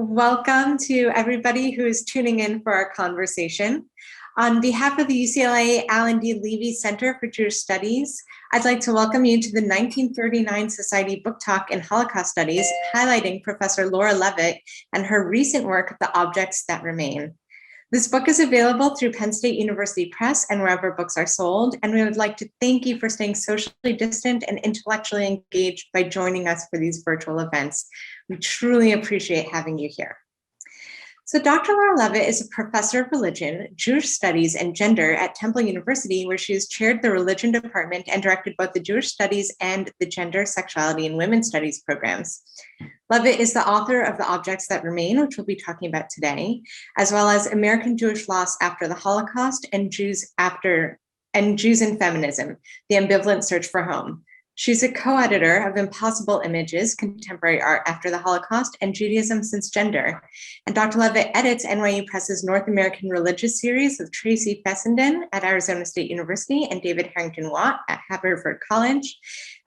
Welcome to everybody who is tuning in for our conversation. On behalf of the UCLA Alan D. Levy Center for Jewish Studies, I'd like to welcome you to the 1939 Society Book Talk in Holocaust Studies, highlighting Professor Laura Levitt and her recent work, The Objects That Remain. This book is available through Penn State University Press and wherever books are sold, and we would like to thank you for staying socially distant and intellectually engaged by joining us for these virtual events. We truly appreciate having you here. So Dr. Laura Levitt is a professor of religion, Jewish studies, and gender at Temple University, where she has chaired the religion department and directed both the Jewish studies and the gender, sexuality, and women's studies programs. Levitt is the author of The Objects That Remain, which we'll be talking about today, as well as American Jewish Loss After the Holocaust and Jews and Feminism, The Ambivalent Search for Home. She's a co-editor of Impossible Images, Contemporary Art After the Holocaust, and Judaism Since Gender. And Dr. Levitt edits NYU Press's North American Religious Series with Tracy Fessenden at Arizona State University and David Harrington-Watt at Haverford College.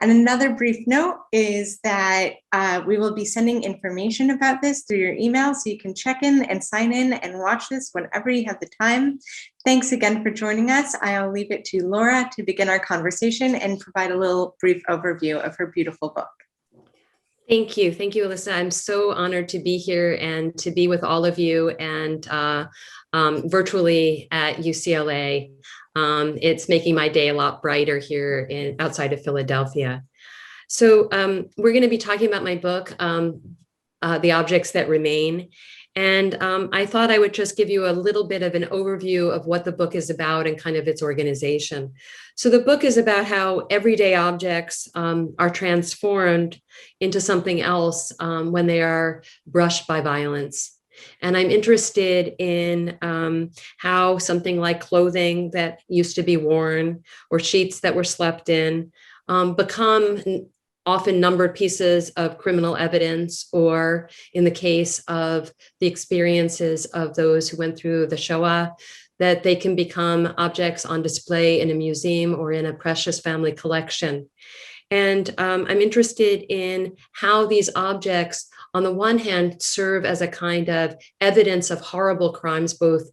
And another brief note is that we will be sending information about this through your email, so you can check in and sign in and watch this whenever you have the time. Thanks again for joining us. I'll leave it to Laura to begin our conversation and provide a little brief overview of her beautiful book. Thank you. Thank you, Aliza. I'm so honored to be here and to be with all of you and virtually at UCLA. It's making my day a lot brighter here outside of Philadelphia. So we're going to be talking about my book, The Objects That Remain. And I thought I would just give you a little bit of an overview of what the book is about and kind of its organization. So the book is about how everyday objects are transformed into something else when they are brushed by violence. And I'm interested in how something like clothing that used to be worn or sheets that were slept in become often numbered pieces of criminal evidence, or in the case of the experiences of those who went through the Shoah, that they can become objects on display in a museum or in a precious family collection. And I'm interested in how these objects, on the one hand, serve as a kind of evidence of horrible crimes, both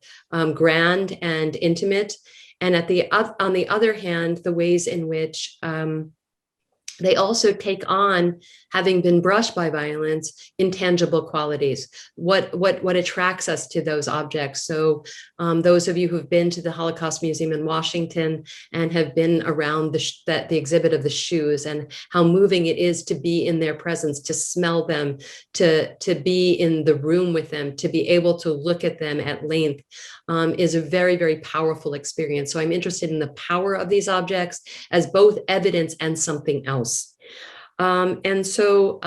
grand and intimate, and on the other hand, the ways in which they also take on, having been brushed by violence, intangible qualities. What attracts us to those objects? So those of you who've been to the Holocaust Museum in Washington and have been around the exhibit of the shoes and how moving it is to be in their presence, to smell them, to be in the room with them, to be able to look at them at length, is a very, very powerful experience. So I'm interested in the power of these objects as both evidence and something else. And so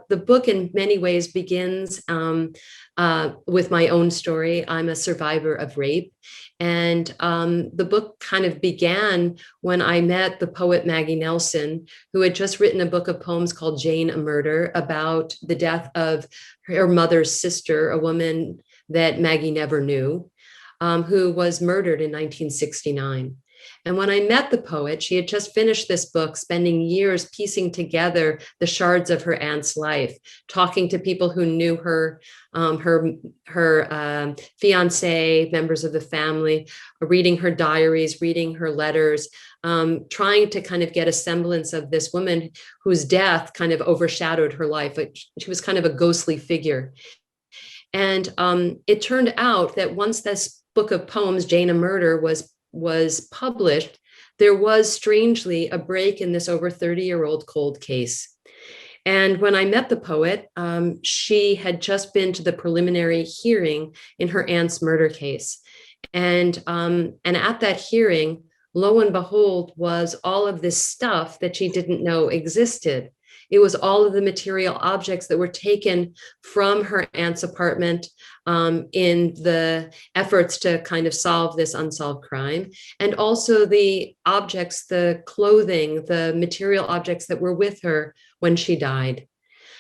the book in many ways begins with my own story. I'm a survivor of rape. And the book kind of began when I met the poet Maggie Nelson, who had just written a book of poems called Jane, a Murder, about the death of her mother's sister, a woman that Maggie never knew, who was murdered in 1969. And when I met the poet, she had just finished this book, spending years piecing together the shards of her aunt's life, talking to people who knew her, her fiance, members of the family, reading her diaries, reading her letters, trying to kind of get a semblance of this woman whose death kind of overshadowed her life. She was kind of a ghostly figure. And it turned out that once this book of poems, Jane, a Murder, was published, there was strangely a break in this over 30-year-old cold case. And when I met the poet, she had just been to the preliminary hearing in her aunt's murder case. And at that hearing, lo and behold, was all of this stuff that she didn't know existed. It was all of the material objects that were taken from her aunt's apartment in the efforts to kind of solve this unsolved crime. And also the objects, the clothing, the material objects that were with her when she died.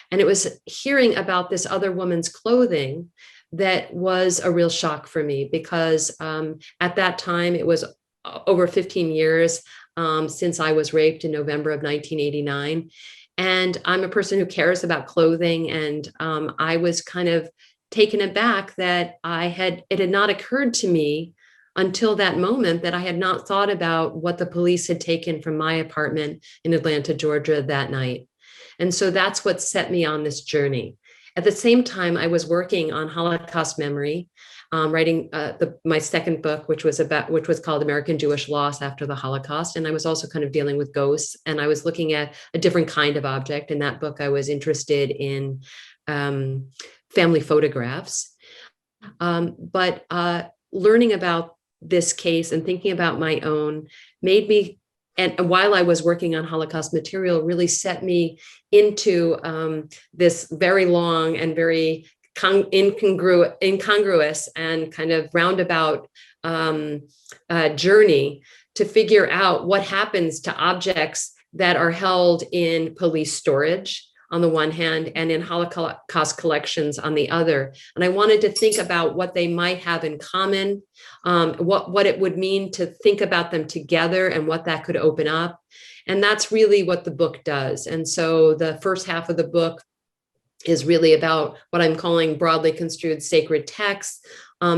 And it was hearing about this other woman's clothing that was a real shock for me, because at that time, it was over 15 years since I was raped in November of 1989. And I'm a person who cares about clothing. And I was kind of taken aback that it had not occurred to me until that moment that I had not thought about what the police had taken from my apartment in Atlanta, Georgia that night. And so that's what set me on this journey. At the same time, I was working on Holocaust memory, writing my second book, which was called American Jewish Loss After the Holocaust. And I was also kind of dealing with ghosts, and I was looking at a different kind of object. In that book, I was interested in family photographs. But learning about this case and thinking about my own made me, and while I was working on Holocaust material, really set me into this very long and very incongruous and kind of roundabout journey to figure out what happens to objects that are held in police storage on the one hand, and in Holocaust collections on the other. And I wanted to think about what they might have in common, what it would mean to think about them together and what that could open up. And that's really what the book does. And so the first half of the book is really about what I'm calling broadly construed sacred texts.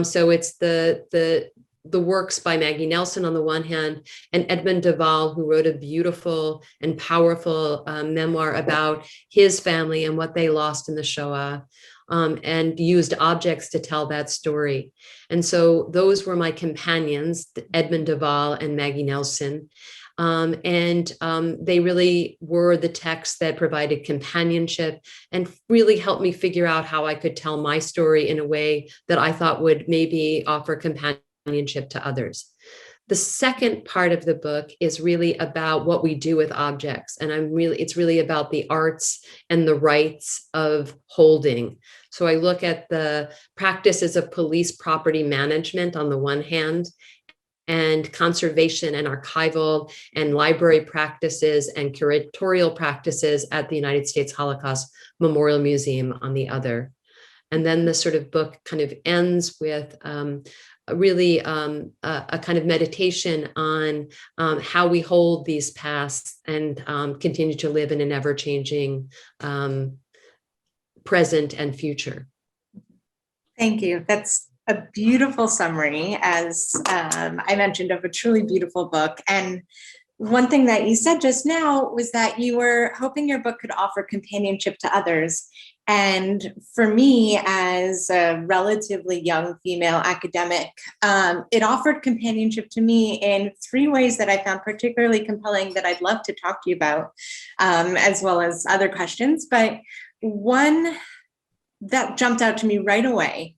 So it's the works by Maggie Nelson on the one hand, and Edmund Duval, who wrote a beautiful and powerful memoir about his family and what they lost in the Shoah, and used objects to tell that story. And so those were my companions, Edmund Duval and Maggie Nelson. They really were the texts that provided companionship and really helped me figure out how I could tell my story in a way that I thought would maybe offer companionship to others. The second part of the book is really about what we do with objects. And it's really about the arts and the rights of holding. So I look at the practices of police property management on the one hand, and conservation and archival and library practices and curatorial practices at the United States Holocaust Memorial Museum on the other. And then the sort of book kind of ends with a kind of meditation on how we hold these pasts and continue to live in an ever-changing present and future. Thank you. That's a beautiful summary, as I mentioned, of a truly beautiful book. And one thing that you said just now was that you were hoping your book could offer companionship to others. And for me, as a relatively young female academic, it offered companionship to me in three ways that I found particularly compelling that I'd love to talk to you about, as well as other questions. But one that jumped out to me right away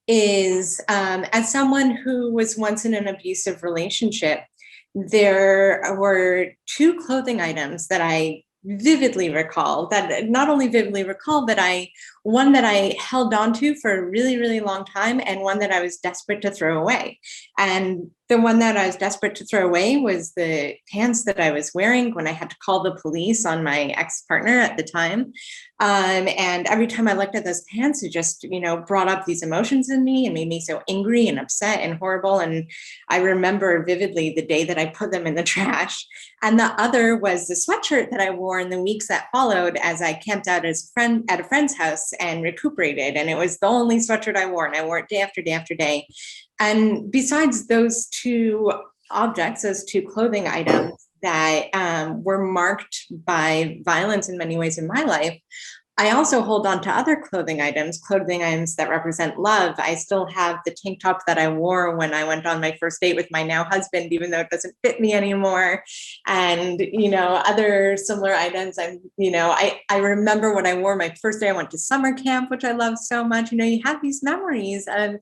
is, as someone who was once in an abusive relationship, there were two clothing items that I vividly recall, that not only vividly recall, but one that I held on to for a really, really long time, and one that I was desperate to throw away. And the one that I was desperate to throw away was the pants that I was wearing when I had to call the police on my ex-partner at the time. And every time I looked at those pants, it just, brought up these emotions in me and made me so angry and upset and horrible. And I remember vividly the day that I put them in the trash. And the other was the sweatshirt that I wore in the weeks that followed as I camped out at a friend's house and recuperated. And it was the only sweatshirt I wore, and I wore it day after day after day. And besides those two objects, those two clothing items that were marked by violence in many ways in my life, I also hold on to other clothing items that represent love. I still have the tank top that I wore when I went on my first date with my now husband, even though it doesn't fit me anymore. And, other similar items. I remember when I wore my first day I went to summer camp, which I love so much. You have these memories and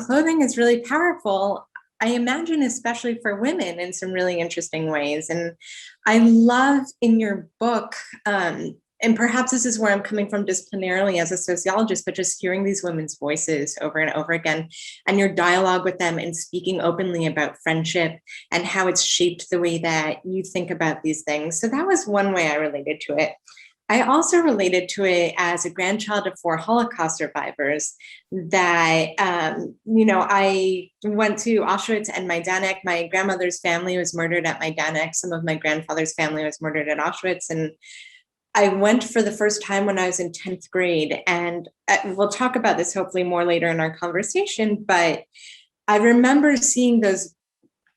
clothing is really powerful. I imagine, especially for women, in some really interesting ways. And I love in your book, and perhaps this is where I'm coming from disciplinarily as a sociologist, but just hearing these women's voices over and over again, and your dialogue with them and speaking openly about friendship and how it's shaped the way that you think about these things. So that was one way I related to it. I also related to it as a grandchild of 4 Holocaust survivors that, I went to Auschwitz and Majdanek. My grandmother's family was murdered at Majdanek. Some of my grandfather's family was murdered at Auschwitz. And I went for the first time when I was in 10th grade, and we'll talk about this hopefully more later in our conversation, but I remember seeing those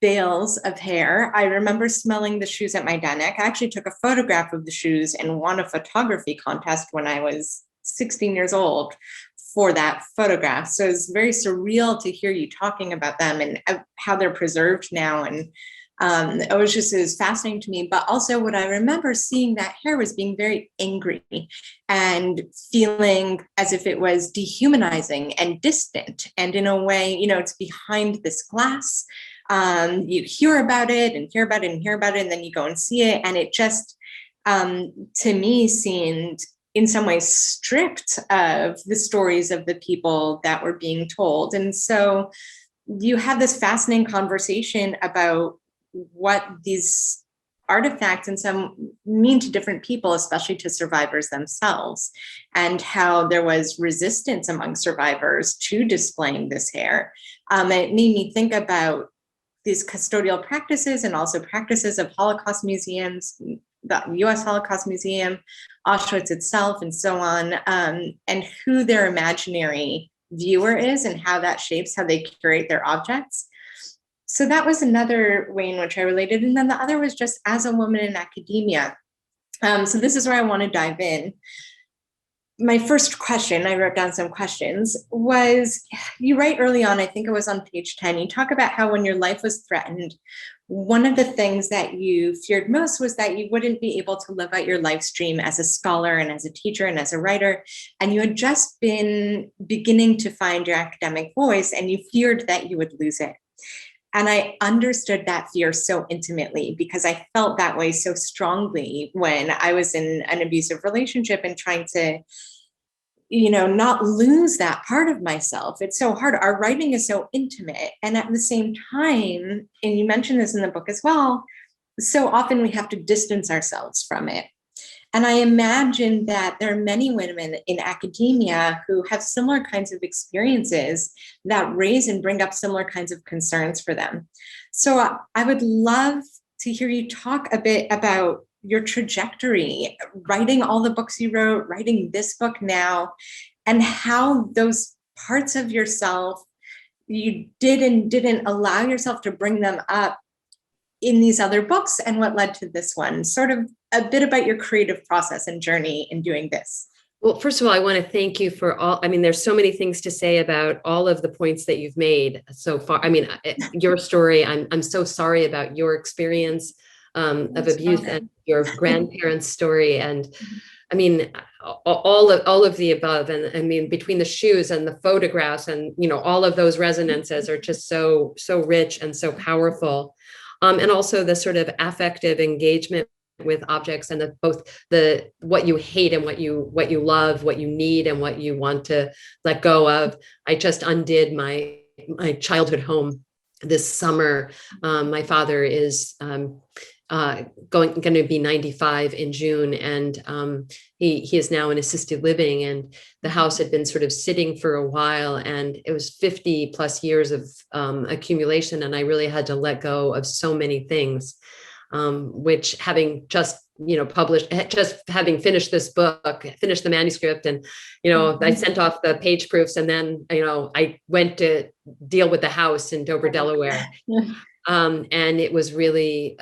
bales of hair. I remember smelling the shoes at my neck. I actually took a photograph of the shoes and won a photography contest when I was 16 years old for that photograph. So it's very surreal to hear you talking about them and how they're preserved now. And it was fascinating to me. But also what I remember seeing that hair was being very angry and feeling as if it was dehumanizing and distant. And in a way, it's behind this glass. You hear about it and hear about it and hear about it, and then you go and see it. And it just, to me, seemed in some ways stripped of the stories of the people that were being told. And so you have this fascinating conversation about what these artifacts and some mean to different people, especially to survivors themselves, and how there was resistance among survivors to displaying this hair. It made me think about these custodial practices and also practices of Holocaust museums, the US Holocaust Museum, Auschwitz itself, and so on, and who their imaginary viewer is and how that shapes how they curate their objects. So that was another way in which I related. And then the other was just as a woman in academia. So this is where I want to dive in. My first question, I wrote down some questions, was you write early on, I think it was on page 10, you talk about how when your life was threatened, one of the things that you feared most was that you wouldn't be able to live out your life stream as a scholar and as a teacher and as a writer. And you had just been beginning to find your academic voice and you feared that you would lose it. And I understood that fear so intimately because I felt that way so strongly when I was in an abusive relationship and trying to, not lose that part of myself. It's so hard. Our writing is so intimate. And at the same time, and you mentioned this in the book as well, so often we have to distance ourselves from it. And I imagine that there are many women in academia who have similar kinds of experiences that raise and bring up similar kinds of concerns for them. So I would love to hear you talk a bit about your trajectory, writing all the books you wrote, writing this book now, and how those parts of yourself you did and didn't allow yourself to bring them up in these other books and what led to this one, sort of a bit about your creative process and journey in doing this. Well, first of all, I want to thank you for there's so many things to say about all of the points that you've made so far. Your story, I'm so sorry about your experience of abuse and your grandparents' story. And all of the above. And between the shoes and the photographs and, all of those resonances are just so rich and so powerful. And also the sort of affective engagement with objects and both what you hate and what you love, what you need and what you want to let go of. I just undid my childhood home this summer. My father is going to be 95 in June, and he is now in assisted living, and the house had been sort of sitting for a while, and it was 50 plus years of accumulation, and I really had to let go of so many things, which having just having finished this book, finished the manuscript, and I sent off the page proofs, and then I went to deal with the house in Dover, Delaware. And it was really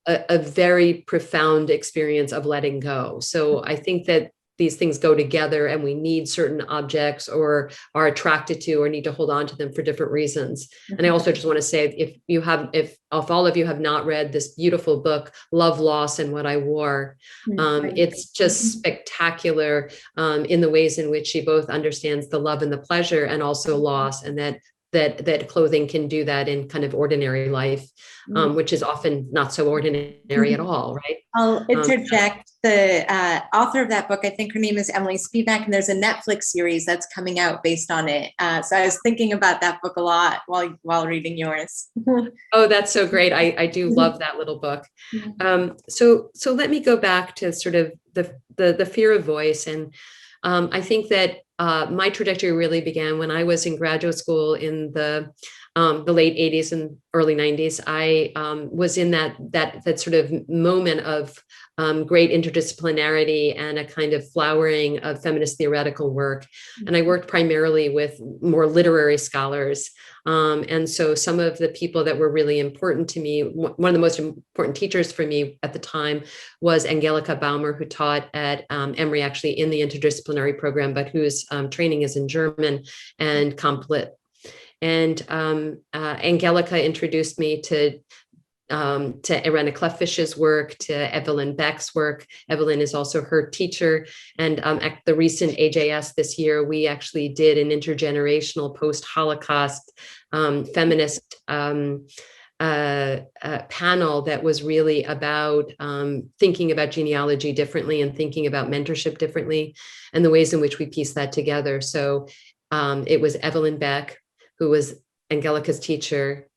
a very profound experience of letting go. So I think that these things go together, and we need certain objects or are attracted to or need to hold on to them for different reasons. And I also just want to say, if all of you have not read this beautiful book, Love, Loss, and What I Wore, it's just spectacular in the ways in which she both understands the love and the pleasure and also loss, and that clothing can do that in kind of ordinary life, which is often not so ordinary at all, right? I'll interject. The author of that book, I think her name is Emily Spivak, and there's a Netflix series that's coming out based on it. So I was thinking about that book a lot while reading yours. Oh, that's so great. I do love that little book. So let me go back to sort of the fear of voice. And I think that my trajectory really began when I was in graduate school in the late 80s and early 90s. I was in that sort of moment of great interdisciplinarity and a kind of flowering of feminist theoretical work. And I worked primarily with more literary scholars. And so some of the people that were really important to me, one of the most important teachers for me at the time was Angelika Baumer, who taught at Emory, actually in the interdisciplinary program, but whose training is in German and Comp Lit. And Angelika introduced me to Irena Clefish's work, to Evelyn Beck's work. Evelyn is also her teacher. And at the recent AJS this year, we actually did an intergenerational post-Holocaust feminist panel that was really about thinking about genealogy differently and thinking about mentorship differently and the ways in which we piece that together. So it was Evelyn Beck, who was Angelika's teacher,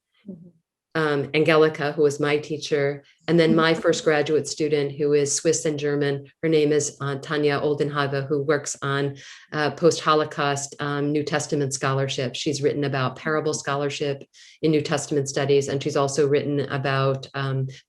Angelika, who was my teacher, and then my first graduate student, who is Swiss and German. Her name is Tanja Oldenhave, who works on post-Holocaust New Testament scholarship. She's written about parable scholarship in New Testament studies, and she's also written about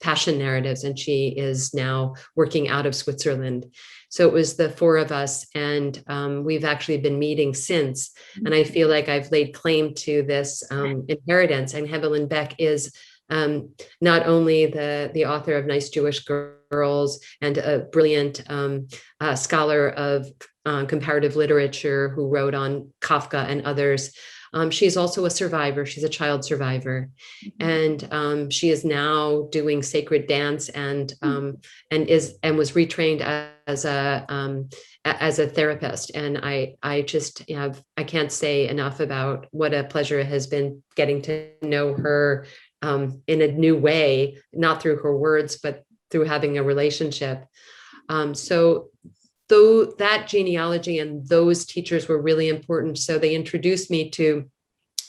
passion narratives, and she is now working out of Switzerland. So it was the four of us, and we've actually been meeting since. And I feel like I've laid claim to this inheritance. And Evelyn Beck is not only the author of Nice Jewish Girls and a brilliant scholar of comparative literature who wrote on Kafka and others. She's also a survivor. She's a child survivor, and she is now doing sacred dance and was retrained as a therapist. And I just I can't say enough about what a pleasure it has been getting to know her in a new way, not through her words, but through having a relationship. So though that genealogy and those teachers were really important. So they introduced me to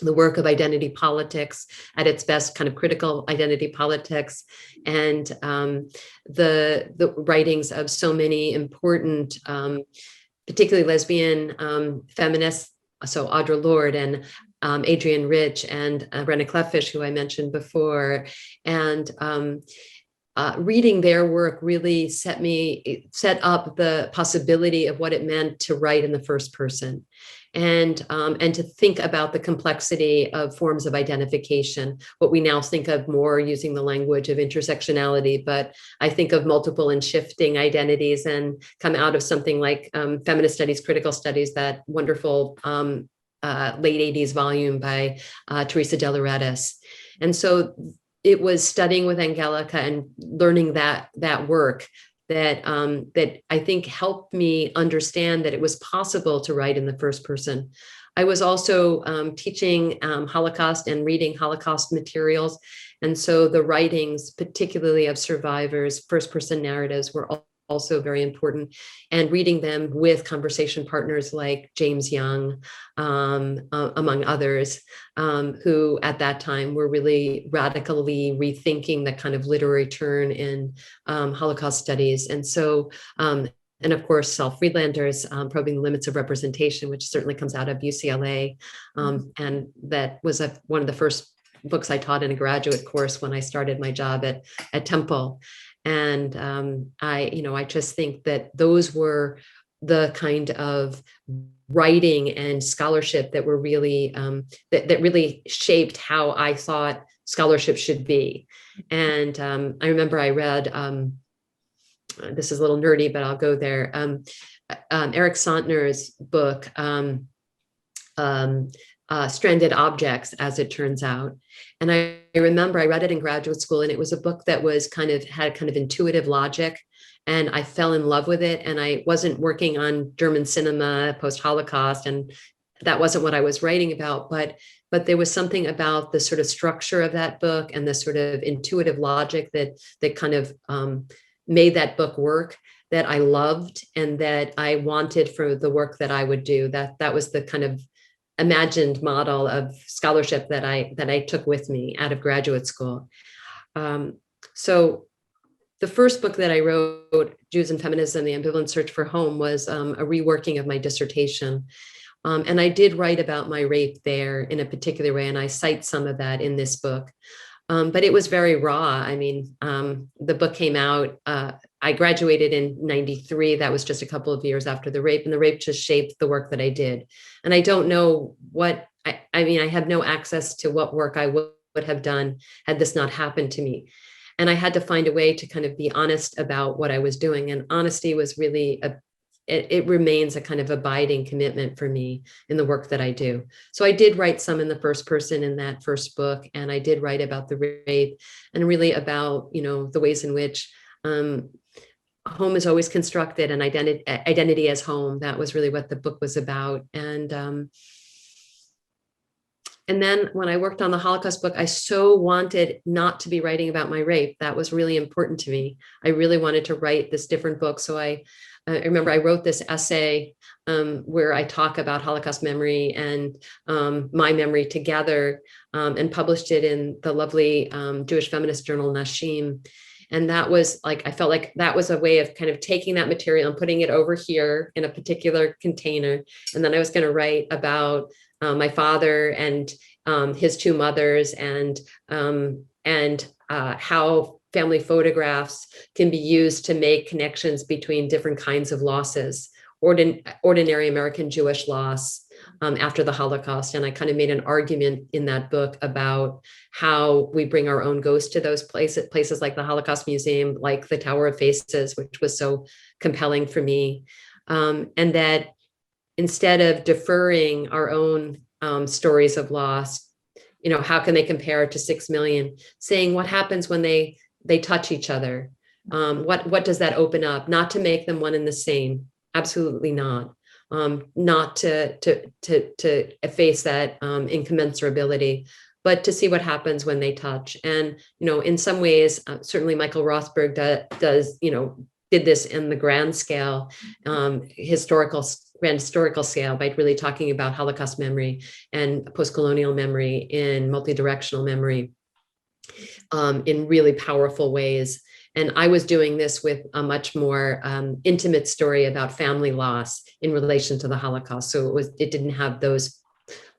the work of identity politics at its best, kind of critical identity politics, and the writings of so many important, particularly lesbian feminists, so Audre Lorde and Adrienne Rich and Irena Clefish, who I mentioned before. And reading their work really set up the possibility of what it meant to write in the first person, and to think about the complexity of forms of identification, what we now think of more using the language of intersectionality, but I think of multiple and shifting identities, and come out of something like feminist studies, critical studies, that wonderful late 80s volume by Teresa De Lauretis. And so it was studying with Angelika and learning that work that I think helped me understand that it was possible to write in the first person. I was also teaching Holocaust and reading Holocaust materials. And so the writings, particularly of survivors, first person narratives, were also very important, and reading them with conversation partners like James Young, among others, who at that time were really radically rethinking the kind of literary turn in Holocaust studies. And so, and of course, Saul Friedlander's Probing the Limits of Representation, which certainly comes out of UCLA. And that was one of the first books I taught in a graduate course when I started my job at Temple. And I just think that those were the kind of writing and scholarship that were really that really shaped how I thought scholarship should be. And I remember I read, this is a little nerdy, but I'll go there, Eric Sontner's book, Stranded Objects, as it turns out. And I remember I read it in graduate school, and it was a book that was had kind of intuitive logic, and I fell in love with it. And I wasn't working on German cinema post-Holocaust, and that wasn't what I was writing about, but there was something about the sort of structure of that book and the sort of intuitive logic that kind of made that book work, that I loved and that I wanted for the work that I would do. That was the kind of imagined model of scholarship that I took with me out of graduate school. So the first book that I wrote, Jews and Feminism, The Ambivalent Search for Home, was a reworking of my dissertation. And I did write about my rape there in a particular way, and I cite some of that in this book. But it was very raw. I mean, the book came out, I graduated in 93. That was just a couple of years after the rape, and the rape just shaped the work that I did. And I don't know what, I mean, I have no access to what work I would have done had this not happened to me. And I had to find a way to kind of be honest about what I was doing. And honesty was really it remains a kind of abiding commitment for me in the work that I do. So I did write some in the first person in that first book, and I did write about the rape and really about, you know, the ways in which home is always constructed and identity as home. That was really what the book was about. And then when I worked on the Holocaust book, I so wanted not to be writing about my rape. That was really important to me. I really wanted to write this different book. So I remember I wrote this essay where I talk about Holocaust memory and my memory together, and published it in the lovely Jewish feminist journal Nashim. And that was like, I felt like that was a way of kind of taking that material and putting it over here in a particular container. And then I was going to write about my father and his two mothers, and how family photographs can be used to make connections between different kinds of losses, ordinary American Jewish loss after the Holocaust. And I kind of made an argument in that book about how we bring our own ghost to those places like the Holocaust Museum, like the Tower of Faces, which was so compelling for me. And that instead of deferring our own stories of loss, you know, how can they compare to 6 million? Saying what happens when they touch each other? What does that open up? Not to make them one and the same, absolutely not. Not to efface that incommensurability, but to see what happens when they touch. And you know, in some ways, certainly Michael Rothberg does you know, did this in the grand scale, grand historical scale, by really talking about Holocaust memory and post-colonial memory in multi-directional memory in really powerful ways. And I was doing this with a much more intimate story about family loss in relation to the Holocaust. So it didn't have those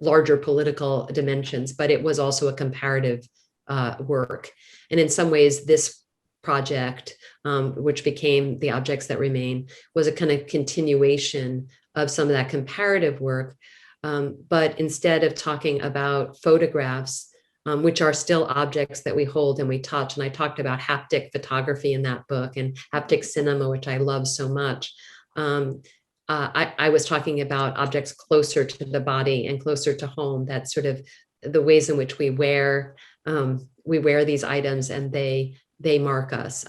larger political dimensions, but it was also a comparative work. And in some ways, this project, which became The Objects That Remain, was a kind of continuation of some of that comparative work. But instead of talking about photographs, which are still objects that we hold and we touch. And I talked about haptic photography in that book and haptic cinema, which I love so much. I was talking about objects closer to the body and closer to home. That's sort of the ways in which we wear these items, and they mark us.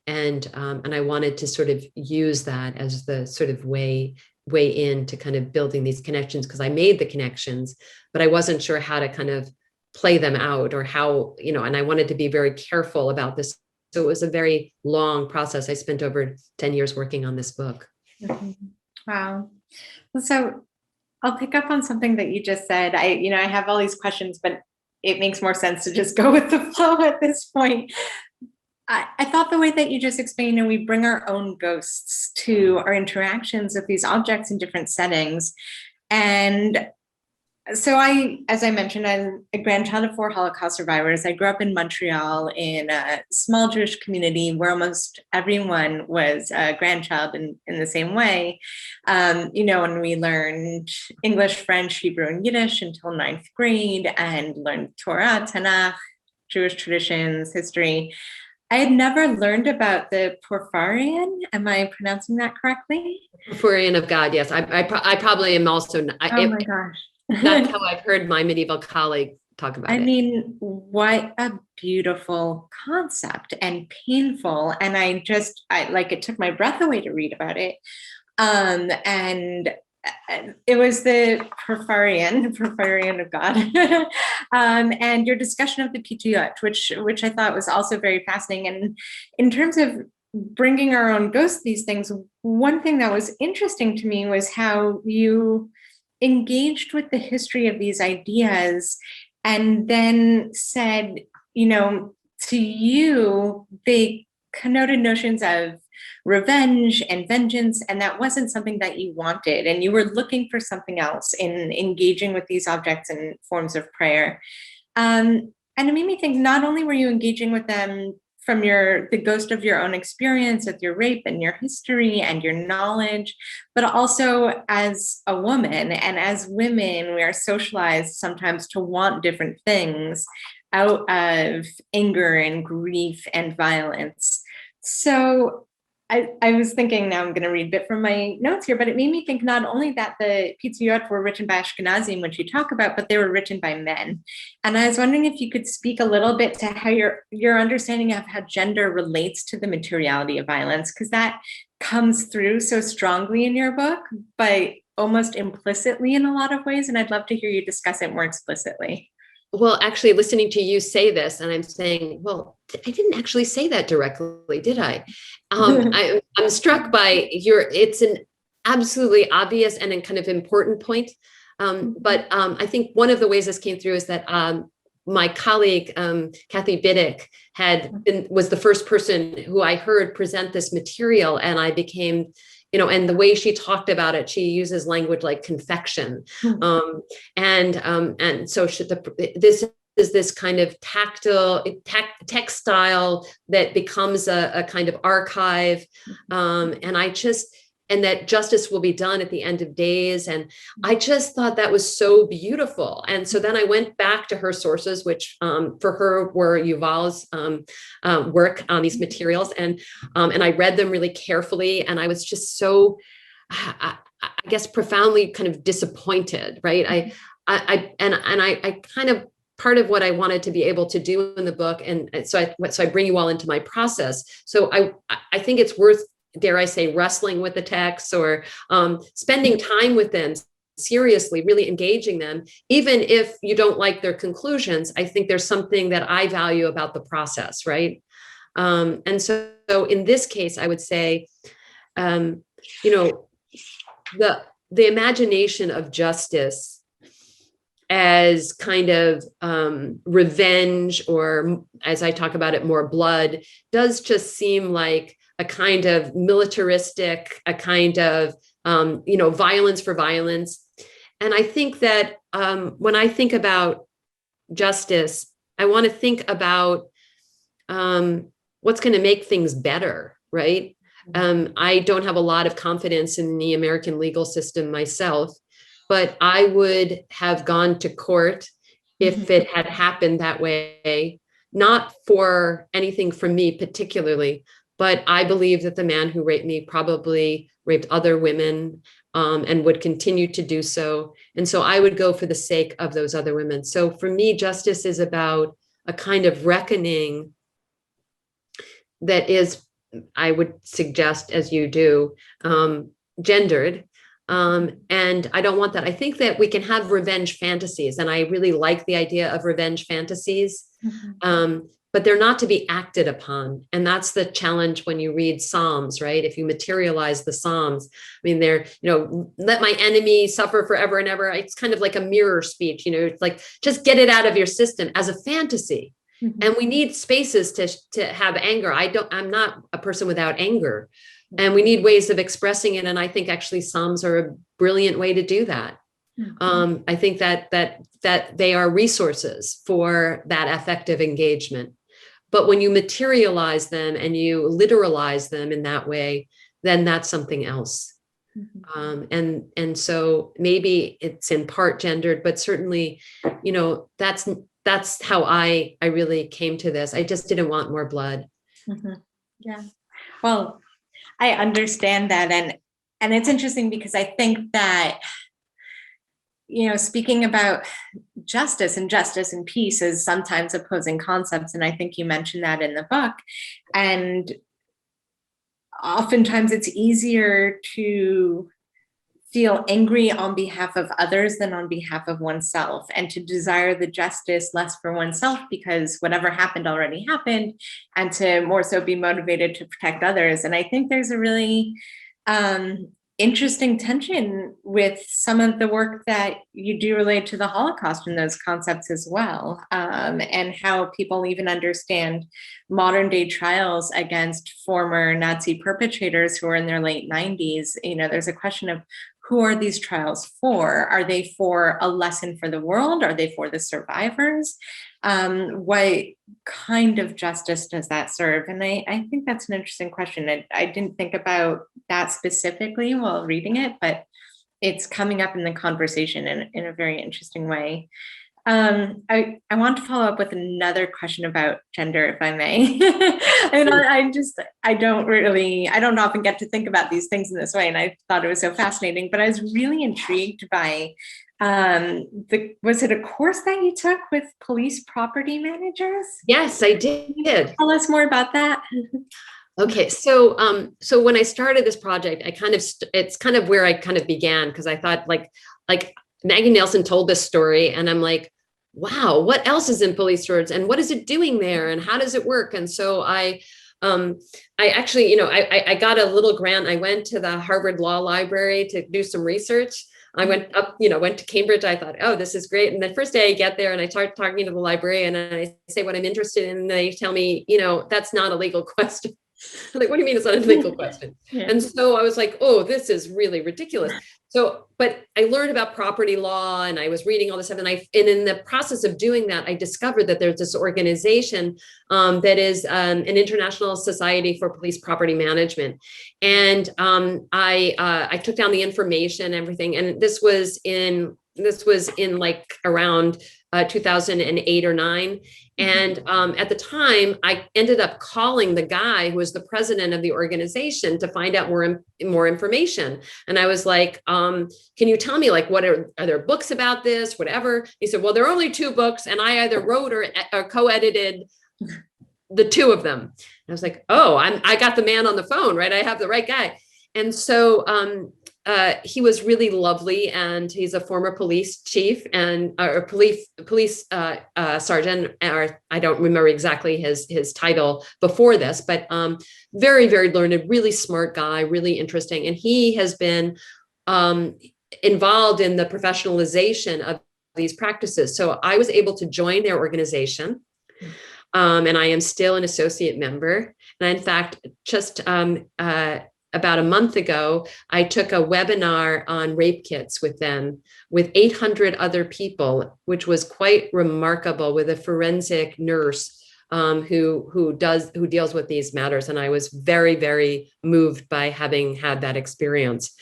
And I wanted to sort of use that as the sort of way into kind of building these connections, because I made the connections, but I wasn't sure how to kind of play them out, or how, you know, and I wanted to be very careful about this. So it was a very long process. I spent over 10 years working on this book. Wow. So I'll pick up on something that you just said. I have all these questions, but it makes more sense to just go with the flow at this point. I thought the way that you just explained, and we bring our own ghosts to our interactions with these objects in different settings. And so as I mentioned, I'm a grandchild of 4 Holocaust survivors. I grew up in Montreal in a small Jewish community where almost everyone was a grandchild in the same way. And we learned English, French, Hebrew, and Yiddish until 9th grade, and learned Torah, Tanakh, Jewish traditions, history. I had never learned about the Porphyrion. Am I pronouncing that correctly? Porphyrion of God, yes. I probably am also. Oh my gosh. That's how I've heard my medieval colleague talk about it. I mean, what a beautiful concept, and painful. And it took my breath away to read about it. And it was the Porphyrion of God. And your discussion of the Pituyot, which I thought was also very fascinating. And in terms of bringing our own ghosts, these things, one thing that was interesting to me was how you engaged with the history of these ideas, and then said, to you, they connoted notions of revenge and vengeance, and that wasn't something that you wanted, and you were looking for something else in engaging with these objects and forms of prayer. And it made me think, not only were you engaging with them from the ghost of your own experience with your rape and your history and your knowledge, but also as a woman. And as women, we are socialized sometimes to want different things out of anger and grief and violence. So I was thinking, now I'm going to read a bit from my notes here, but it made me think not only that the Pizzaiot were written by Ashkenazim, which you talk about, but they were written by men. And I was wondering if you could speak a little bit to how your understanding of how gender relates to the materiality of violence, because that comes through so strongly in your book, but almost implicitly in a lot of ways. And I'd love to hear you discuss it more explicitly. Well, actually, listening to you say this, and I'm saying, well, I didn't actually say that directly, did I? I'm struck by it's an absolutely obvious and a kind of important point. But I think one of the ways this came through is that my colleague, Kathy Biddick, was the first person who I heard present this material, and I became, and the way she talked about it, she uses language like confection. And so this is this kind of textile that becomes a kind of archive. And that justice will be done at the end of days. And I just thought that was so beautiful. And so then I went back to her sources, which for her were Yuval's work on these materials. And I read them really carefully. And I was just so, I guess, profoundly kind of disappointed, right? I kind of, part of what I wanted to be able to do in the book. And so I bring you all into my process. So I think it's worth, dare I say, wrestling with the texts or spending time with them, seriously, really engaging them. Even if you don't like their conclusions, I think there's something that I value about the process, right? And so in this case, I would say, the imagination of justice as kind of revenge, or as I talk about it, more blood, does just seem like a kind of militaristic, a kind of, violence for violence. And I think that when I think about justice, I want to think about what's going to make things better, right? I don't have a lot of confidence in the American legal system myself, but I would have gone to court if it had happened that way, not for anything from me particularly, but I believe that the man who raped me probably raped other women and would continue to do so. And so I would go for the sake of those other women. So for me, justice is about a kind of reckoning that is, I would suggest, as you do, gendered. And I don't want that. I think that we can have revenge fantasies, and I really like the idea of revenge fantasies. But they're not to be acted upon. And that's the challenge when you read Psalms, right? If you materialize the Psalms, I mean, they're, let my enemy suffer forever and ever. It's kind of like a mirror speech, it's like, just get it out of your system as a fantasy. And we need spaces to have anger. I'm not a person without anger, and we need ways of expressing it. And I think actually Psalms are a brilliant way to do that. I think that they are resources for that affective engagement. But when you materialize them and you literalize them in that way, then that's something else. And so maybe it's in part gendered, but certainly, that's how I really came to this. I just didn't want more blood. Yeah. Well, I understand that. And it's interesting because I think that, speaking about justice and peace is sometimes opposing concepts. And I think you mentioned that in the book. And oftentimes it's easier to feel angry on behalf of others than on behalf of oneself, and to desire the justice less for oneself because whatever happened already happened, and to more so be motivated to protect others. And I think there's a really interesting tension with some of the work that you do relate to the Holocaust and those concepts as well, and how people even understand modern day trials against former Nazi perpetrators who are in their late 90s. You know, there's a question of who are these trials for? Are they for a lesson for the world? Are they for the survivors? What kind of justice does that serve? And I think that's an interesting question. I didn't think about that specifically while reading it, but it's coming up in the conversation in a very interesting way. I want to follow up with another question about gender, if I may. And I don't often get to think about these things in this way, and I thought it was so fascinating. But I was really intrigued by was it a course that you took with police property managers? Yes, I did. Tell us more about that. Okay, so when I started this project, it's kind of where I kind of began, because I thought like Maggie Nelson told this story, and I'm like, wow, what else is in police records, and what is it doing there, and how does it work? And so I actually, you know, I got a little grant. I went to the Harvard Law Library to do some research. I went up, you know, went to Cambridge. I thought, oh, this is great. And the first day I get there and I start talking to the librarian and I say what I'm interested in, and they tell me, you know, that's not a legal question. I'm like, what do you mean it's not a legal question? Yeah. And so I was like, oh, this is really ridiculous. So, but I learned about property law and I was reading all this stuff. And in the process of doing that, I discovered that there's this organization that is an International Society for Police Property Management. And I took down the information, everything. And this was in like around 2008 or 9. And at the time, I ended up calling the guy who was the president of the organization to find out more information. And I was like, can you tell me, like, what are there books about this, whatever? He said, well, there are only 2 books, and I either wrote or co-edited the 2 of them. And I was like, oh, I got the man on the phone, right? I have the right guy. And so he was really lovely, and he's a former police chief and or police sergeant, or I don't remember exactly his title before this, but very, very learned, really smart guy, really interesting. And he has been involved in the professionalization of these practices. So I was able to join their organization, and I am still an associate member. And in fact, just about a month ago, I took a webinar on rape kits with them, with 800 other people, which was quite remarkable, with a forensic nurse who deals with these matters. And I was very, very moved by having had that experience.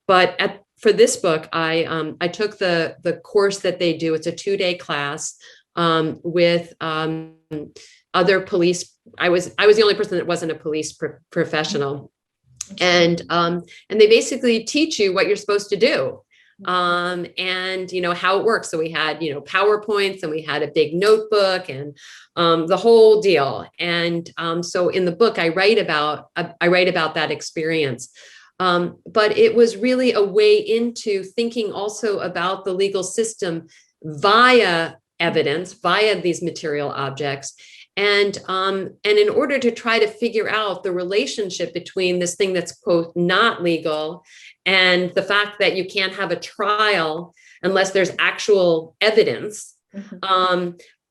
But for this book, I took the course that they do. It's a 2-day class with other police. I was the only person that wasn't a police professional. And they basically teach you what you're supposed to do, and you know how it works. So we had, you know, PowerPoints, and we had a big notebook, and the whole deal. And so in the book, I write about that experience. But it was really a way into thinking also about the legal system via evidence, via these material objects. And in order to try to figure out the relationship between this thing that's, quote, not legal, and the fact that you can't have a trial unless there's actual evidence,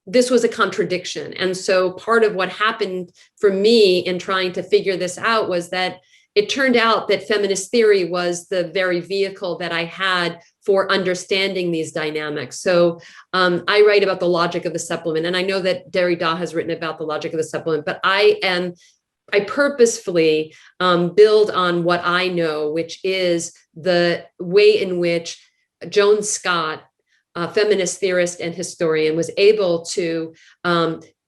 this was a contradiction. And so part of what happened for me in trying to figure this out was that it turned out that feminist theory was the very vehicle that I had for understanding these dynamics. So I write about the logic of the supplement, and I know that Derrida has written about the logic of the supplement, but I purposefully build on what I know, which is the way in which Joan Scott, a feminist theorist and historian, was able to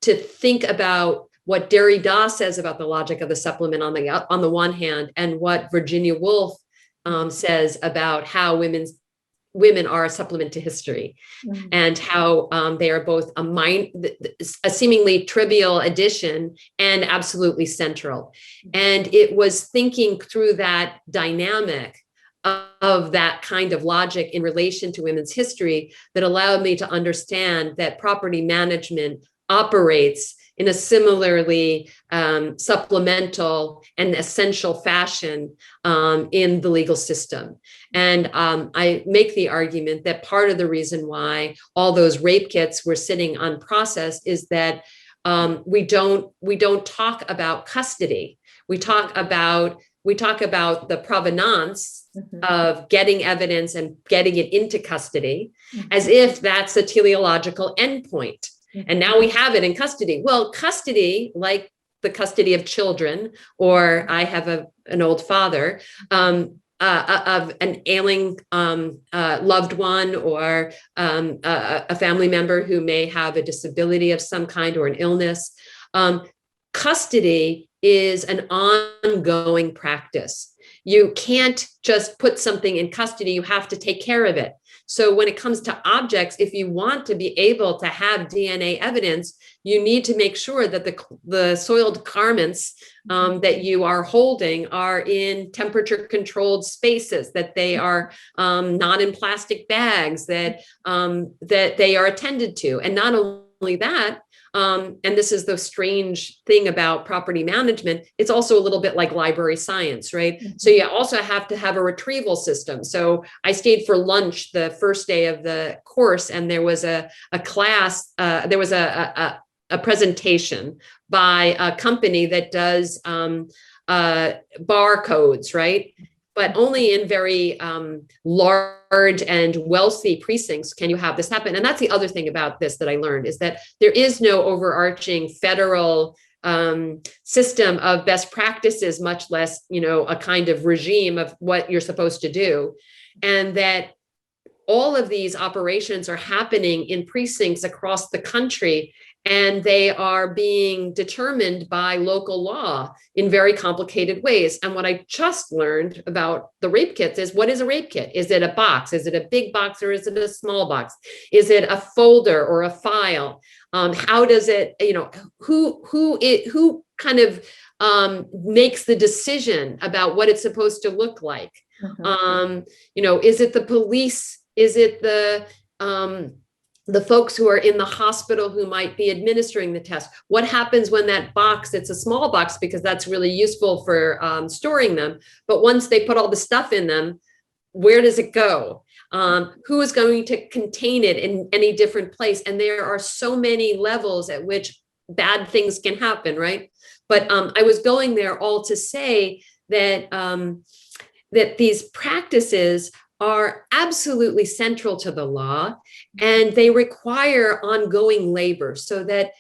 think about what Derrida says about the logic of the supplement on the one hand, and what Virginia Woolf says about how women are a supplement to history, and how they are both a seemingly trivial addition and absolutely central. And it was thinking through that dynamic of that kind of logic in relation to women's history that allowed me to understand that property management operates in a similarly supplemental and essential fashion in the legal system. And I make the argument that part of the reason why all those rape kits were sitting unprocessed is that we don't talk about custody. We talk about the provenance of getting evidence and getting it into custody as if that's a teleological endpoint. And now we have it in custody. Well, custody, like the custody of children, or I have an old father, of an ailing loved one, or a family member who may have a disability of some kind or an illness. Custody is an ongoing practice. You can't just put something in custody, you have to take care of it. So when it comes to objects, if you want to be able to have DNA evidence, you need to make sure that the soiled garments that you are holding are in temperature controlled spaces, that they are not in plastic bags, that they are attended to. And not only that, and this is the strange thing about property management, it's also a little bit like library science, right? So you also have to have a retrieval system. So I stayed for lunch the first day of the course, and there was a class, there was a presentation by a company that does barcodes, right? But only in very large and wealthy precincts can you have this happen. And that's the other thing about this that I learned, is that there is no overarching federal system of best practices, much less, a kind of regime of what you're supposed to do. And that all of these operations are happening in precincts across the country, and they are being determined by local law in very complicated ways. And what I just learned about the rape kits is, what is a rape kit? Is it a box? Is it a big box, or is it a small box? Is it a folder or a file? How does it, who kind of makes the decision about what it's supposed to look like? Is it the police? Is it the folks who are in the hospital who might be administering the test? What happens when that box, it's a small box because that's really useful for storing them, but once they put all the stuff in them, where does it go? Who is going to contain it in any different place? And there are so many levels at which bad things can happen, right? But I was going there all to say that that these practices are absolutely central to the law, and they require ongoing labor, so that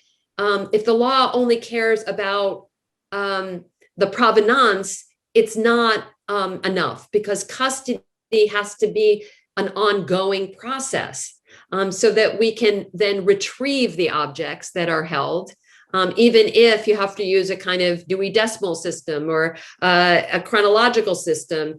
if the law only cares about the provenance, it's not enough, because custody has to be an ongoing process, so that we can then retrieve the objects that are held, even if you have to use a kind of Dewey Decimal System or a chronological system.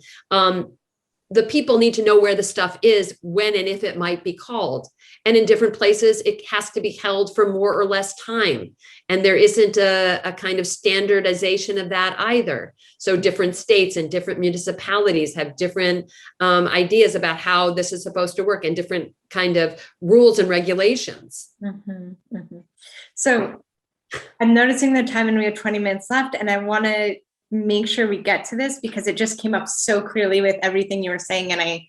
The people need to know where the stuff is, when and if it might be called. And in different places, it has to be held for more or less time. And there isn't a kind of standardization of that either. So different states and different municipalities have different ideas about how this is supposed to work, and different kind of rules and regulations. So I'm noticing the time, and we have 20 minutes left, and I want to make sure we get to this because it just came up so clearly with everything you were saying. And I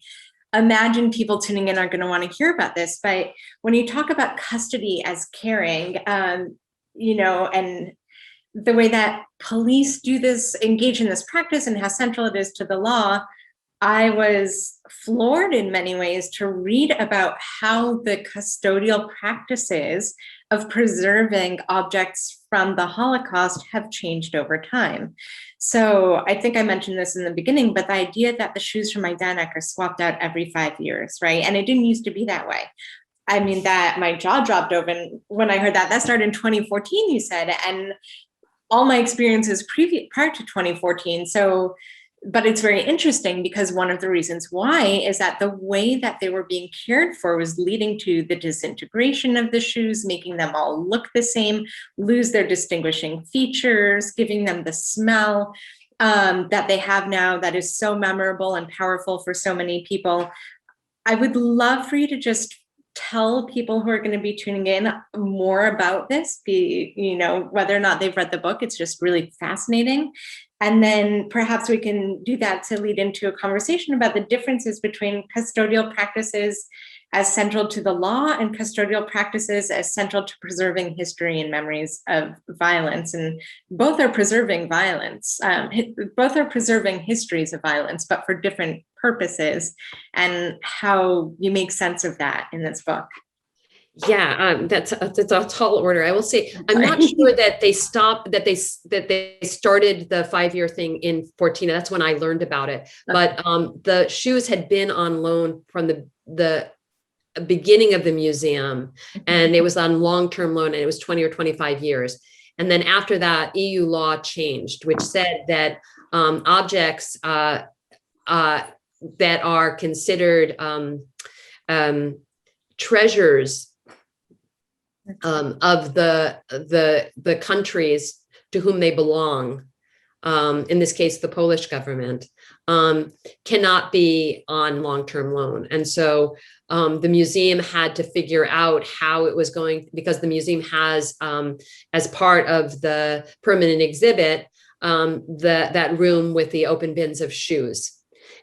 imagine people tuning in are going to want to hear about this. But when you talk about custody as caring, and the way that police do this, engage in this practice, and how central it is to the law, I was floored in many ways to read about how the custodial practices of preserving objects from the Holocaust have changed over time. So I think I mentioned this in the beginning, but the idea that the shoes from my Danek are swapped out every 5 years, right? And it didn't used to be that way. I mean, that my jaw dropped open when I heard that. That started in 2014, you said, and all my experiences prior to 2014. So, but it's very interesting because one of the reasons why is that the way that they were being cared for was leading to the disintegration of the shoes, making them all look the same, lose their distinguishing features, giving them the smell that they have now that is so memorable and powerful for so many people. I would love for you to just tell people who are going to be tuning in more about this, whether or not they've read the book. It's just really fascinating. And then perhaps we can do that to lead into a conversation about the differences between custodial practices as central to the law and custodial practices as central to preserving history and memories of violence. And both are preserving violence, both are preserving histories of violence, but for different purposes, and how you make sense of that in this book. Yeah, that's a tall order. I will say, I'm not sure that they stopped, that they started the 5-year thing in 14. That's when I learned about it. But the shoes had been on loan from the beginning of the museum, and it was on long-term loan, and it was 20 or 25 years. And then after that, EU law changed, which said that objects that are considered treasures of the countries to whom they belong, in this case, the Polish government, cannot be on long-term loan. And so the museum had to figure out how it was going, because the museum has, as part of the permanent exhibit, that room with the open bins of shoes.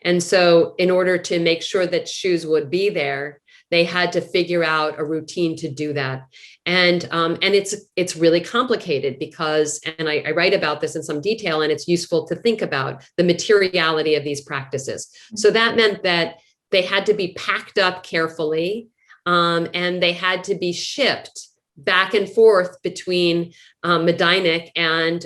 And so in order to make sure that shoes would be there, they had to figure out a routine to do that. And it's really complicated because, and I write about this in some detail, and it's useful to think about the materiality of these practices. So that meant that they had to be packed up carefully, and they had to be shipped back and forth between Medinich and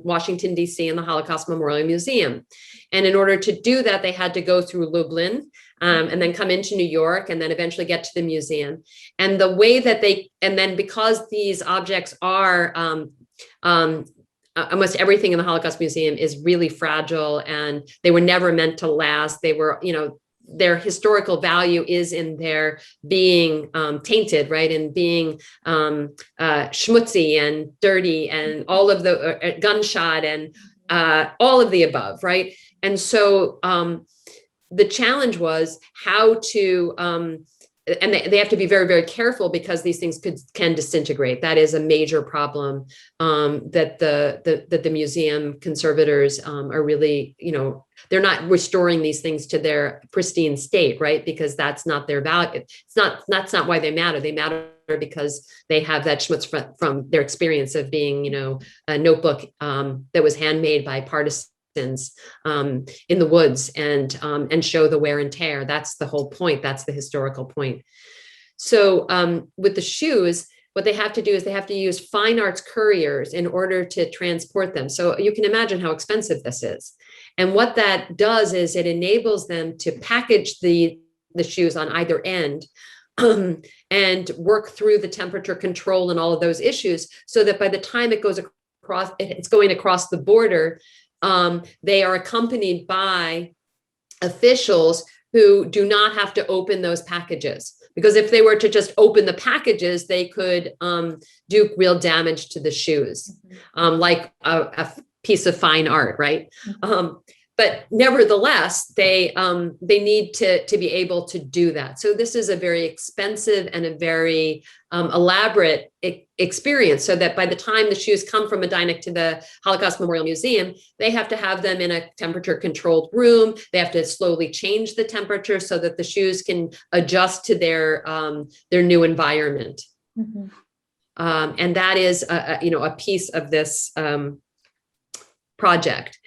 Washington, D.C. and the Holocaust Memorial Museum. And in order to do that, they had to go through Lublin, and then come into New York, and then eventually get to the museum. And the way that and then because these objects are, almost everything in the Holocaust Museum is really fragile, and they were never meant to last. They were, their historical value is in their being tainted, right? And being schmutzy and dirty, and all of the gunshot, and all of the above, right? And so the challenge was how to, and they have to be very, very careful, because these things can disintegrate. That is a major problem that the museum conservators are really, they're not restoring these things to their pristine state, right? Because that's not their value. That's not why they matter. They matter because they have that schmutz from their experience of being, a notebook that was handmade by partisans in the woods, and show the wear and tear. That's the whole point. That's the historical point. So with the shoes, what they have to do is they have to use fine arts couriers in order to transport them. So you can imagine how expensive this is. And what that does is it enables them to package the shoes on either end, and work through the temperature control and all of those issues, so that by the time it goes across, it's going across the border, they are accompanied by officials who do not have to open those packages. Because if they were to just open the packages, they could do real damage to the shoes, like a piece of fine art, right? But nevertheless, they need to be able to do that. So this is a very expensive and a very elaborate experience, so that by the time the shoes come from Medinich to the Holocaust Memorial Museum, they have to have them in a temperature controlled room. They have to slowly change the temperature so that the shoes can adjust to their new environment. Mm-hmm. And that is a piece of this project.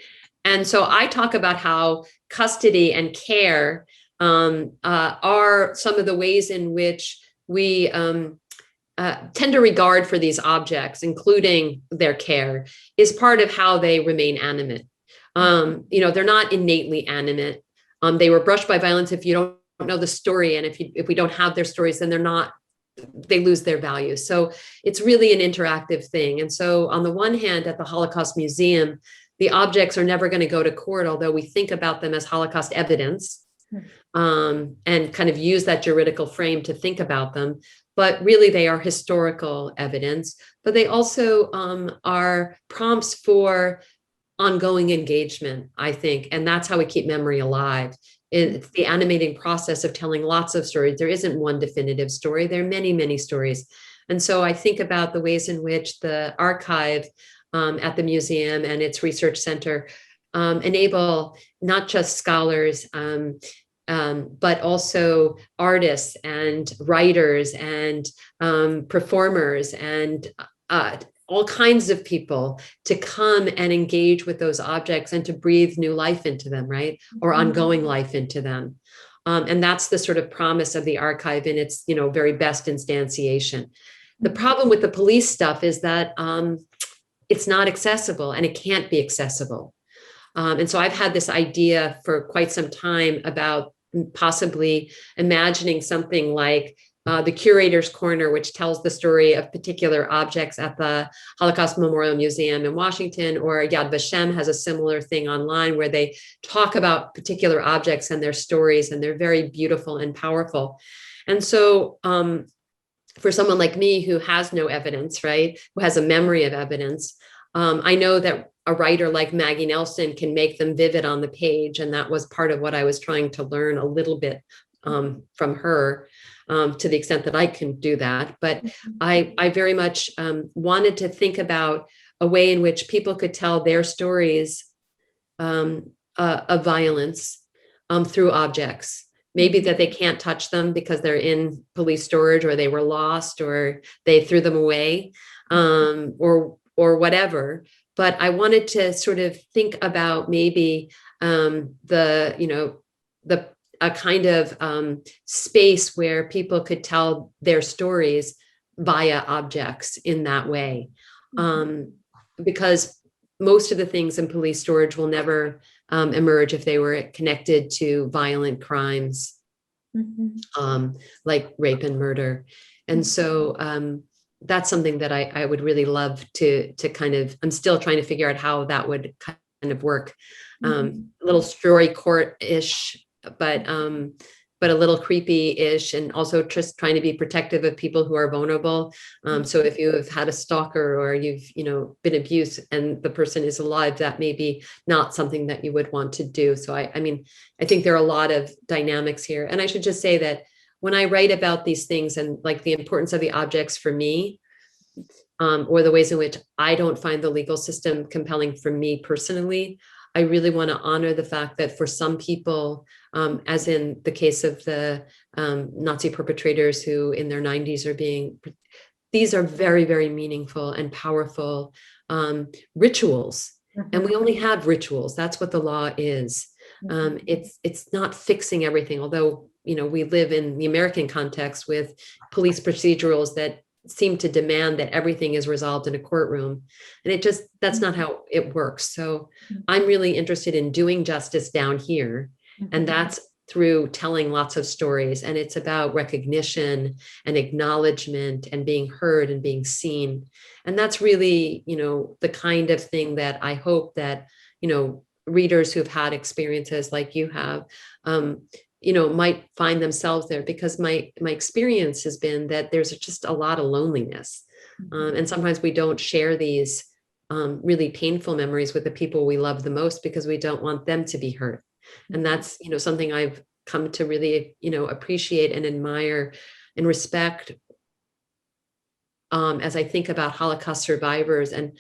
And so I talk about how custody and care are some of the ways in which we tend to regard for these objects, including their care, is part of how they remain animate. They're not innately animate. They were brushed by violence. If you don't know the story, and if we don't have their stories, then they lose their value. So it's really an interactive thing. And so on the one hand, at the Holocaust Museum, the objects are never going to go to court, although we think about them as Holocaust evidence, and kind of use that juridical frame to think about them. But really, they are historical evidence, but they also are prompts for ongoing engagement, I think. And that's how we keep memory alive, It's the animating process of telling lots of stories. There isn't one definitive story. There are many, many stories. And so I think about the ways in which the archive at the museum and its research center enable not just scholars, but also artists and writers and performers and all kinds of people to come and engage with those objects and to breathe new life into them, right? Or ongoing life into them. And that's the sort of promise of the archive in its, very best instantiation. The problem with the police stuff is that it's not accessible and it can't be accessible. And so I've had this idea for quite some time about possibly imagining something like the Curator's Corner, which tells the story of particular objects at the Holocaust Memorial Museum in Washington, or Yad Vashem has a similar thing online where they talk about particular objects and their stories, and they're very beautiful and powerful. And so for someone like me who has no evidence, right, who has a memory of evidence, I know that a writer like Maggie Nelson can make them vivid on the page. And that was part of what I was trying to learn a little bit from her, to the extent that I can do that. But I very much wanted to think about a way in which people could tell their stories of violence through objects. Maybe that they can't touch them because they're in police storage, or they were lost, or they threw them away, or whatever. But I wanted to sort of think about maybe a kind of space where people could tell their stories via objects in that way. Because most of the things in police storage will never emerge if they were connected to violent crimes, like rape and murder. And so that's something that I would really love to kind of, I'm still trying to figure out how that would kind of work. A little story court-ish, but a little creepy-ish, and also just trying to be protective of people who are vulnerable. So if you have had a stalker, or you've, been abused and the person is alive, that may be not something that you would want to do. So I think there are a lot of dynamics here. And I should just say that when I write about these things and like the importance of the objects for me, or the ways in which I don't find the legal system compelling for me personally, I really want to honor the fact that for some people, as in the case of the Nazi perpetrators who in their 90s these are very, very meaningful and powerful rituals. And we only have rituals. That's what the law is. It's not fixing everything, although, we live in the American context with police procedurals that seem to demand that everything is resolved in a courtroom. And that's not how it works. So I'm really interested in doing justice down here. And that's through telling lots of stories. And it's about recognition and acknowledgement and being heard and being seen. And that's really, the kind of thing that I hope that, readers who've had experiences like you have, might find themselves there, because my experience has been that there's just a lot of loneliness. And sometimes we don't share these really painful memories with the people we love the most because we don't want them to be hurt. And that's, something I've come to really, appreciate and admire and respect as I think about Holocaust survivors and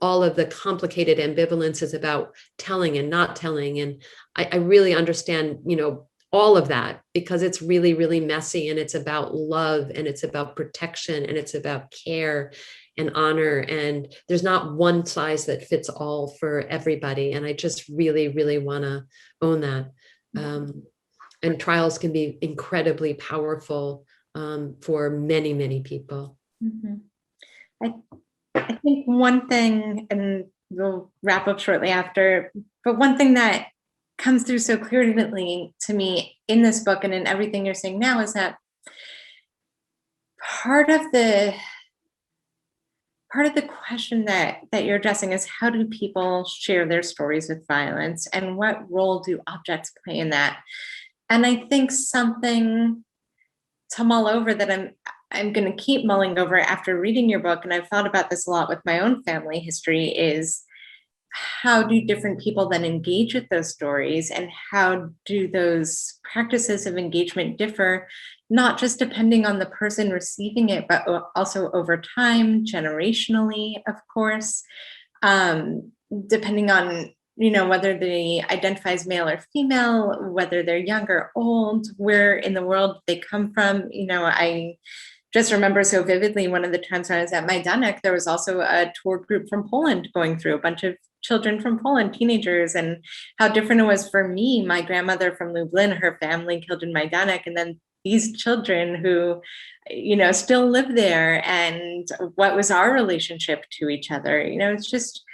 all of the complicated ambivalences about telling and not telling. And I really understand, all of that, because it's really, really messy, and it's about love, and it's about protection, and it's about care and honor. And there's not one size that fits all for everybody. And I just really, really want to own that. And trials can be incredibly powerful for many, many people. I think one thing, and we'll wrap up shortly after, but one thing that comes through so clearly to me in this book and in everything you're saying now is that part of the question that you're addressing is, how do people share their stories with violence, and what role do objects play in that? And I think something to mull over that I'm going to keep mulling over after reading your book, and I've thought about this a lot with my own family history, is how do different people then engage with those stories, and how do those practices of engagement differ, not just depending on the person receiving it, but also over time, generationally, of course, depending on, you know, whether they identify as male or female, whether they're young or old, where in the world they come from. You know, I just remember so vividly one of the times when I was at Majdanek, there was also a tour group from Poland going through, a bunch of children from Poland, teenagers, and how different it was for me, my grandmother from Lublin, her family killed in Majdanek, and then these children who, you know, still live there, and what was our relationship to each other. You know, it's just,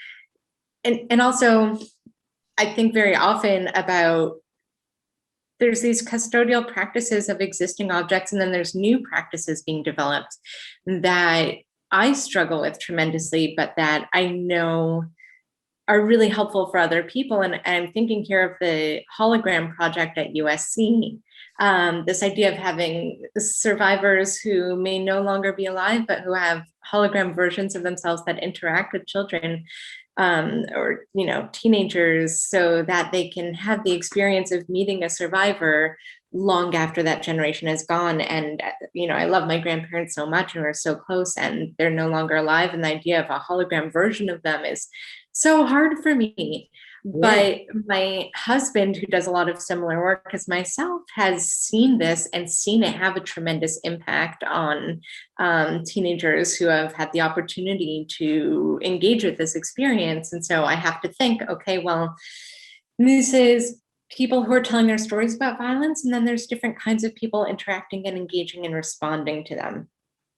and also I think very often about, there's these custodial practices of existing objects, and then there's new practices being developed that I struggle with tremendously, but that I know are really helpful for other people. And I'm thinking here of the hologram project at USC, this idea of having survivors who may no longer be alive, but who have hologram versions of themselves that interact with children, or, you know, teenagers, so that they can have the experience of meeting a survivor long after that generation is gone. And, you know, I love my grandparents so much, and we're so close, and they're no longer alive. And the idea of a hologram version of them is so hard for me. But my husband, who does a lot of similar work as myself, has seen this and seen it have a tremendous impact on teenagers who have had the opportunity to engage with this experience. And so I have to think, okay, well, this is people who are telling their stories about violence, and then there's different kinds of people interacting and engaging and responding to them.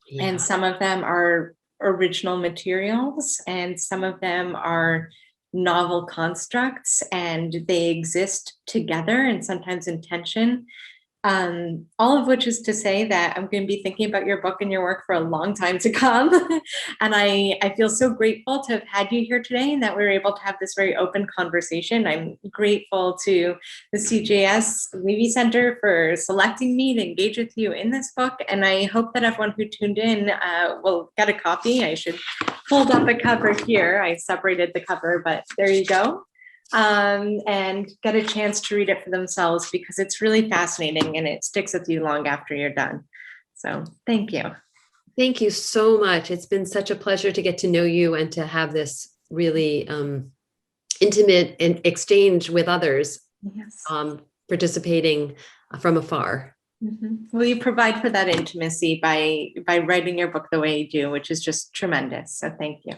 Yeah. And some of them are original materials, and some of them are novel constructs, and they exist together and sometimes in tension. All of which is to say that I'm going to be thinking about your book and your work for a long time to come. And I feel so grateful to have had you here today, and that we were able to have this very open conversation. I'm grateful to the CJS Levy Center for selecting me to engage with you in this book. And I hope that everyone who tuned in will get a copy. I should hold up a cover here. I separated the cover, but there you go. And get a chance to read it for themselves, because it's really fascinating and it sticks with you long after you're done. So thank you. Thank you so much. It's been such a pleasure to get to know you and to have this really intimate exchange with others, Yes. Participating from afar. Mm-hmm. Well, you provide for that intimacy by writing your book the way you do, which is just tremendous. So thank you.